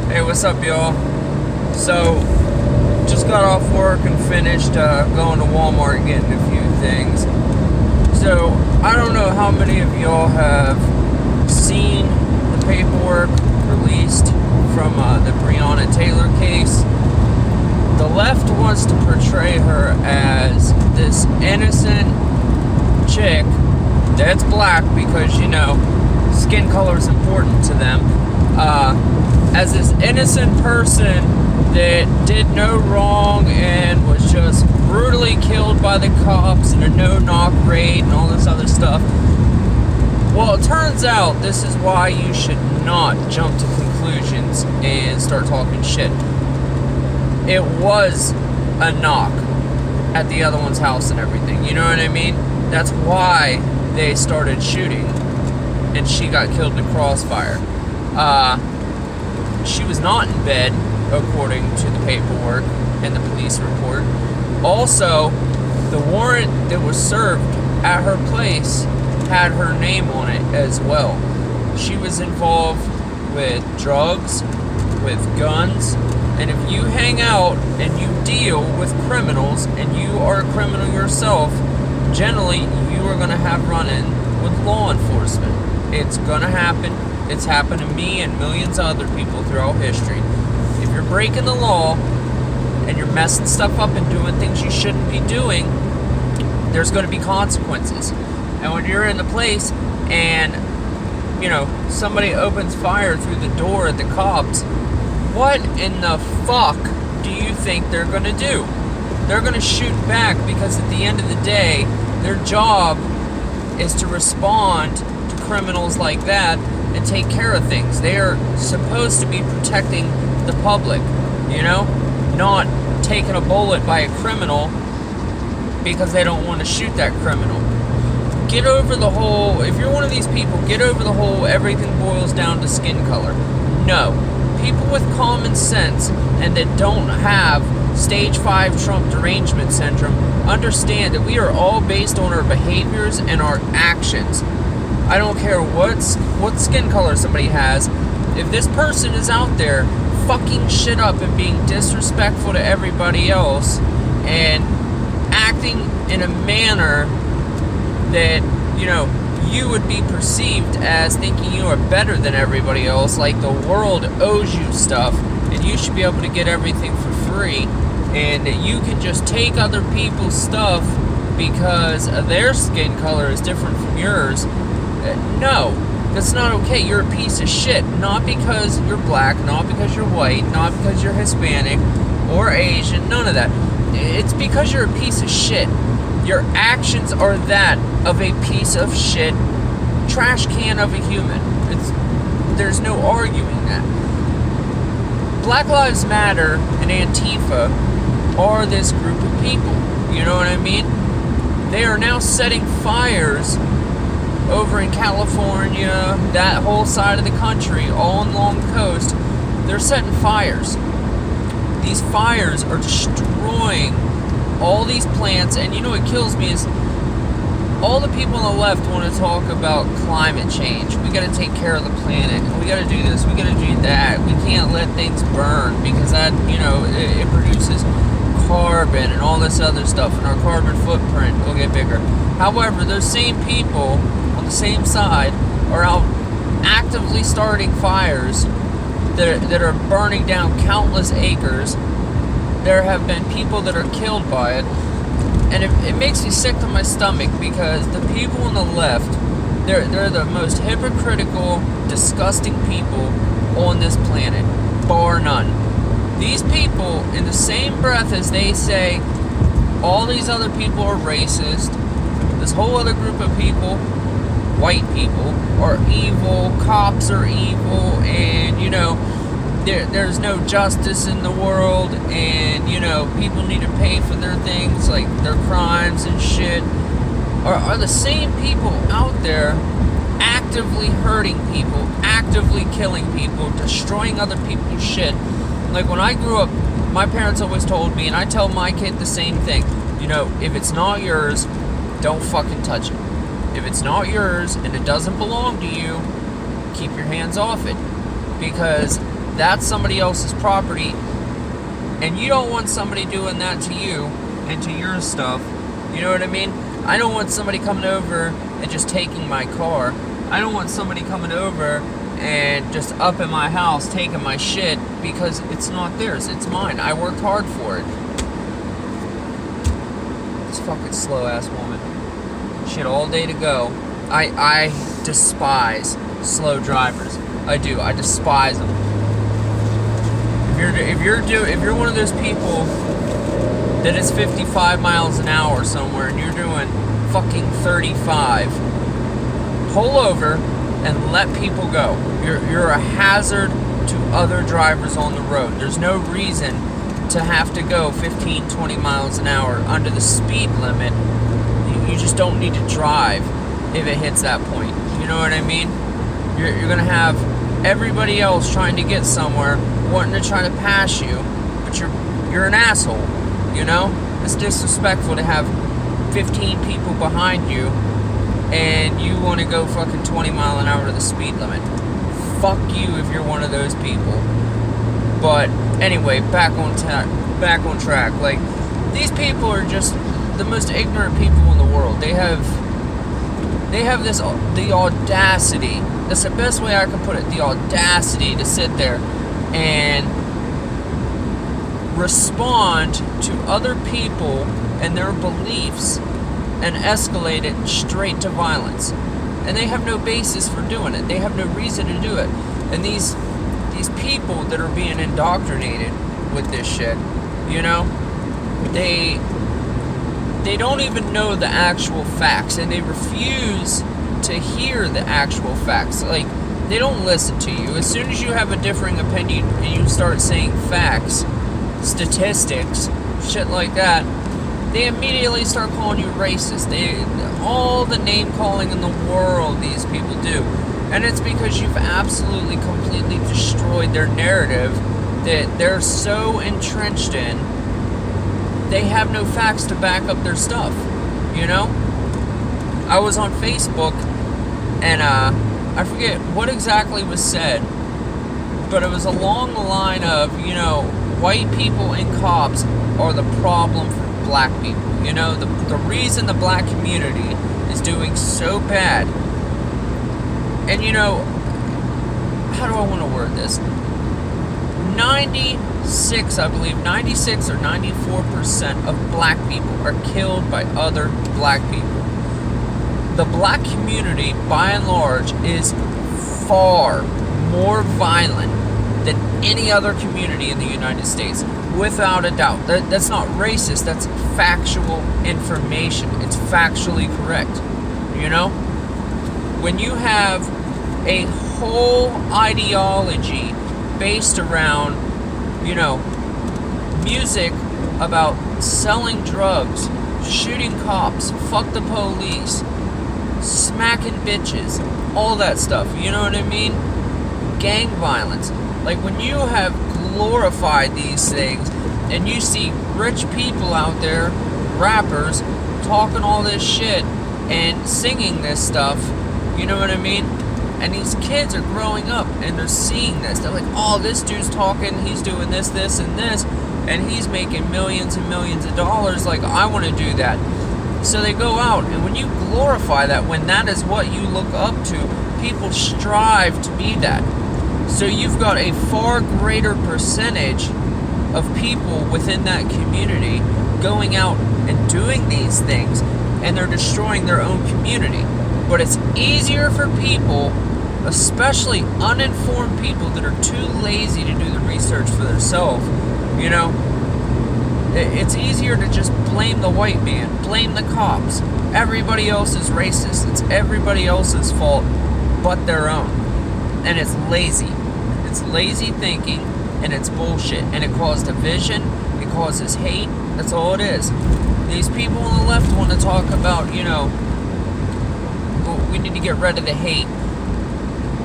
Hey, what's up, y'all? So, just got off work and finished going to Walmart and getting a few things. So, I don't know how many of y'all have seen the paperwork released from the Breonna Taylor case. The left wants to portray her as this innocent chick that's black because, skin color is important to them. As this innocent person that did no wrong and was just brutally killed by the cops in a no-knock raid and all this other stuff. Well, it turns out this is why you should not jump to conclusions and start talking shit. It was a knock at the other one's house and everything. You know what I mean? That's why they started shooting, and she got killed in a crossfire. She was not in bed, according to the paperwork and the police report. Also, the warrant that was served at her place had her name on it as well. She was involved with drugs, with guns, and if you hang out and you deal with criminals and you are a criminal yourself, generally you are going to have run-in with law enforcement. It's going to happen. It's happened to me and millions of other people throughout history. If you're breaking the law and you're messing stuff up and doing things you shouldn't be doing, there's going to be consequences. And when you're in the place and, somebody opens fire through the door at the cops, what in the fuck do you think they're going to do? They're going to shoot back because at the end of the day, their job is to respond to criminals like that and take care of things. They are supposed to be protecting the public, not taking a bullet by a criminal because they don't want to shoot that criminal. Get over the whole, if you're one of these people, get over the whole everything boils down to skin color. No. People with common sense and that don't have stage 5 Trump derangement syndrome understand that we are all based on our behaviors and our actions. I don't care what skin color somebody has. If this person is out there fucking shit up and being disrespectful to everybody else and acting in a manner that, you would be perceived as thinking you are better than everybody else, like the world owes you stuff and you should be able to get everything for free, and that you can just take other people's stuff because their skin color is different from yours. No, that's not okay. You're a piece of shit. Not because you're black, not because you're white, not because you're Hispanic or Asian, none of that. It's because you're a piece of shit. Your actions are that of a piece of shit trash can of a human. There's no arguing that. Black Lives Matter and Antifa are this group of people. You know what I mean? They are now setting fires over in California, that whole side of the country, all along the coast. They're setting fires. These fires are destroying all these plants, and what kills me is all the people on the left want to talk about climate change. We got to take care of the planet. We got to do this. We got to do that. We can't let things burn because that, it produces carbon and all this other stuff, and our carbon footprint will get bigger. However, those same people on the same side are out actively starting fires that are burning down countless acres. There have been people that are killed by it, and it makes me sick to my stomach because the people on the left, they're the most hypocritical, disgusting people on this planet, bar none. These people, in the same breath as they say all these other people are racist, this whole other group of people, white people, are evil, cops are evil, and there's no justice in the world, and people need to pay for their things, like their crimes and shit, are the same people out there actively hurting people, actively killing people, destroying other people's shit. Like when I grew up, my parents always told me, and I tell my kid the same thing, if it's not yours, don't fucking touch it. If it's not yours and it doesn't belong to you, keep your hands off it. Because That's somebody else's property, and you don't want somebody doing that to you and to your stuff. You know what I mean? I don't want somebody coming over and just taking my car. I don't want somebody coming over and just up in my house taking my shit because it's not theirs, it's mine. I worked hard for it. This fucking slow ass woman. Shit, all day to go. I despise slow drivers. I do. I despise them. If you're one of those people that is 55 miles an hour somewhere and you're doing fucking 35, pull over and let people go. You're a hazard to other drivers on the road. There's no reason to have to go 15, 20 miles an hour under the speed limit. You just don't need to drive if it hits that point. You know what I mean? You're gonna have everybody else trying to get somewhere, wanting to try to pass you, but you're an asshole. You know? It's disrespectful to have 15 people behind you and you want to go fucking 20 mile an hour to the speed limit. Fuck you if you're one of those people. But anyway, back on track. Like, these people are just the most ignorant people in the world. They have the audacity. That's the best way I can put it. The audacity to sit there and respond to other people and their beliefs and escalate it straight to violence. And they have no basis for doing it. They have no reason to do it. And these people that are being indoctrinated with this shit, you know, they don't even know the actual facts, and they refuse to hear the actual facts. Like, they don't listen to you. As soon as you have a differing opinion and you start saying facts, statistics, shit like that, they immediately start calling you racist. All the name calling in the world these people do. And it's because you've absolutely, completely destroyed their narrative that they're so entrenched in, they have no facts to back up their stuff, you know? I was on Facebook, and I forget what exactly was said, but it was along the line of, you know, white people and cops are the problem for black people. You know, the reason the black community is doing so bad. And, you know, how do I want to word this? 96 or 94% of black people are killed by other black people. The black community, by and large, is far more violent than any other community in the United States, without a doubt. That's not racist, that's factual information. It's factually correct, you know? When you have a whole ideology based around, you know, music about selling drugs, shooting cops, fuck the police, smacking bitches, all that stuff, you know what I mean? Gang violence. Like, when you have glorified these things and you see rich people out there, rappers, talking all this shit and singing this stuff, you know what I mean? And these kids are growing up and they're seeing this. They're like, oh, this dude's talking, he's doing this, this, and this, and he's making millions and millions of dollars. Like, I want to do that. So they go out, and when you glorify that, when that is what you look up to, people strive to be that. So you've got a far greater percentage of people within that community going out and doing these things, and they're destroying their own community. But it's easier for people, especially uninformed people that are too lazy to do the research for themselves, you know, it's easier to just blame the white man, blame the cops. Everybody else is racist. It's everybody else's fault but their own. And it's lazy. It's lazy thinking, and it's bullshit. And it causes division, it causes hate. That's all it is. These people on the left want to talk about, you know, we need to get rid of the hate.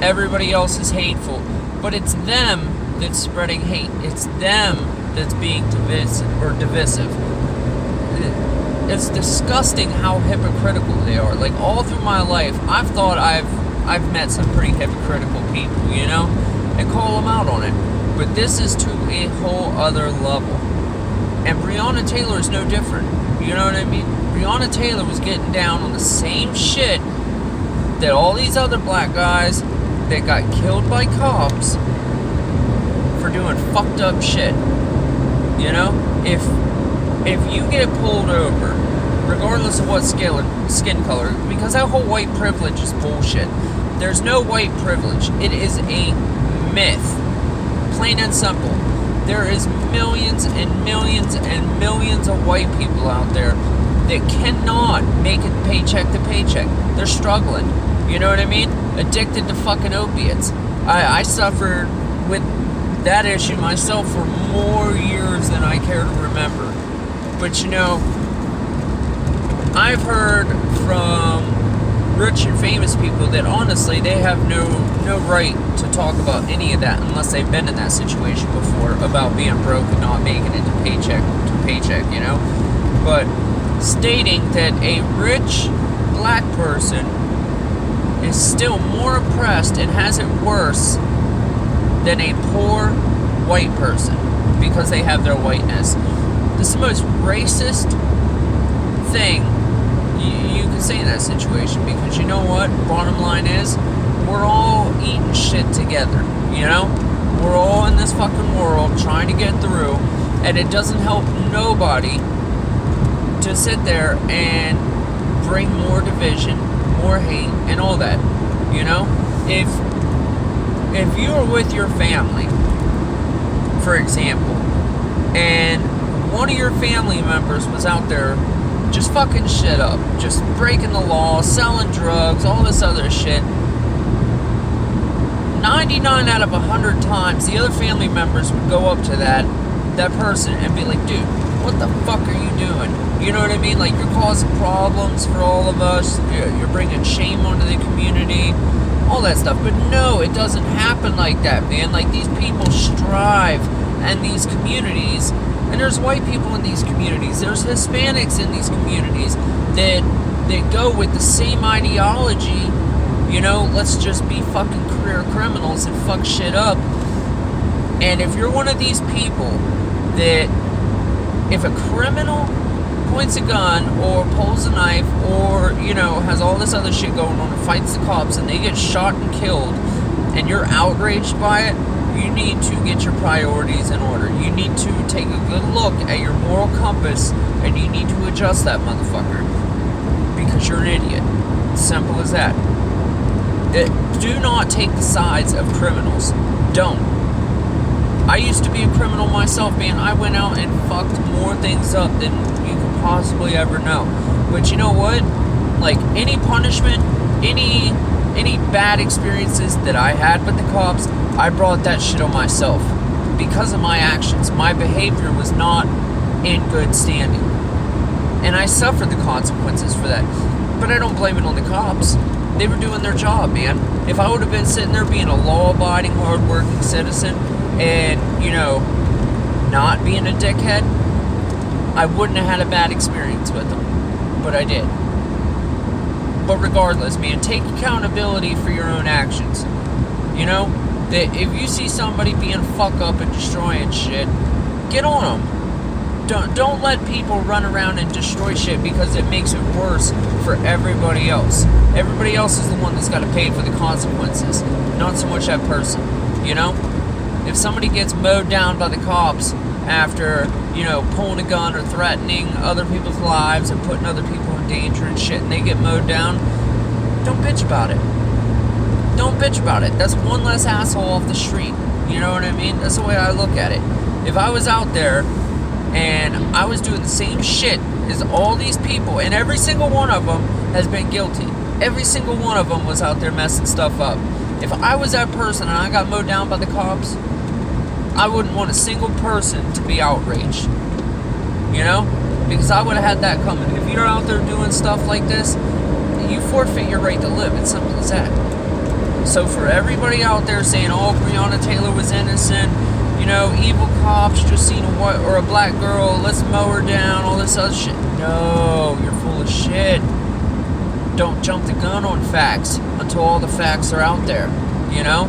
Everybody else is hateful. But it's them that's spreading hate. It's them that's being divisive. It's disgusting how hypocritical they are. Like, all through my life, I've thought I've met some pretty hypocritical people, you know, and call them out on it. But this is to a whole other level. And Breonna Taylor is no different. You know what I mean? Breonna Taylor was getting down on the same shit that all these other black guys that got killed by cops for doing fucked up shit. You know? If you get pulled over, regardless of what skin color, because that whole white privilege is bullshit. There's no white privilege. It is a myth. Plain and simple. There is millions and millions and millions of white people out there that cannot make it paycheck to paycheck. They're struggling. You know what I mean? Addicted to fucking opiates. I suffered with that issue myself for more years than I care to remember. But you know, I've heard from rich and famous people that honestly they have no right to talk about any of that unless they've been in that situation before, about being broke and not making it to paycheck, you know. But stating that a rich black person is still more oppressed and has it worse than a poor white person because they have their whiteness. This is the most racist thing you can say in that situation, because you know what? Bottom line is, we're all eating shit together, you know? We're all in this fucking world trying to get through, and it doesn't help nobody to sit there and bring more division, more hate, and all that, you know? If you are with your family, for example, and one of your family members was out there just fucking shit up, just breaking the law, selling drugs, all this other shit, 99 out of 100 times, the other family members would go up to that person and be like, dude, what the fuck are you doing? You know what I mean? Like, you're causing problems for all of us, you're bringing shame onto the community, all that stuff. But no, it doesn't happen like that, man. Like, these people strive in these communities. And there's white people in these communities. There's Hispanics in these communities that go with the same ideology. You know, let's just be fucking career criminals and fuck shit up. And if you're one of these people that, if a criminal points a gun or pulls a knife or, you know, has all this other shit going on and fights the cops and they get shot and killed, and you're outraged by it, you need to get your priorities in order. You need to take a good look at your moral compass, and you need to adjust that motherfucker, because you're an idiot. Simple as that. Do not take the sides of criminals. Don't. I used to be a criminal myself, man. I went out and fucked more things up than you could possibly ever know. But you know what? Like, any punishment, any bad experiences that I had with the cops, I brought that shit on myself because of my actions. My behavior was not in good standing, and I suffered the consequences for that. But I don't blame it on the cops. They were doing their job, man. If I would have been sitting there being a law-abiding, hard-working citizen and, you know, not being a dickhead, I wouldn't have had a bad experience with them. But I did. But regardless, man, take accountability for your own actions. You know, that if you see somebody being fuck up and destroying shit, get on them. Don't let people run around and destroy shit, because it makes it worse for everybody else. Everybody else is the one that's got to pay for the consequences, not so much that person. You know, if somebody gets mowed down by the cops after, you know, pulling a gun or threatening other people's lives and putting other people in danger and shit, and they get mowed down, don't bitch about it. Don't bitch about it. That's one less asshole off the street. You know what I mean? That's the way I look at it. If I was out there and I was doing the same shit as all these people, and every single one of them has been guilty. Every single one of them was out there messing stuff up. If I was that person and I got mowed down by the cops, I wouldn't want a single person to be outraged. You know? Because I would have had that coming. If you're out there doing stuff like this, you forfeit your right to live. It's simple as that. So for everybody out there saying, oh, Breonna Taylor was innocent, you know, evil cops just seen a white or a black girl, let's mow her down, all this other shit. No, you're full of shit. Don't jump the gun on facts until all the facts are out there, you know?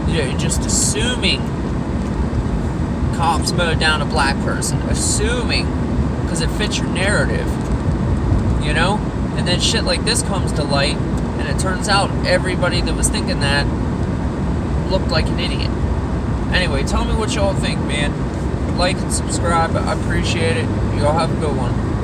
You're just assuming cops mowed down a black person, assuming, because it fits your narrative, you know? And then shit like this comes to light, and it turns out everybody that was thinking that looked like an idiot. Anyway, tell me what y'all think, man. Like and subscribe. I appreciate it. Y'all have a good one.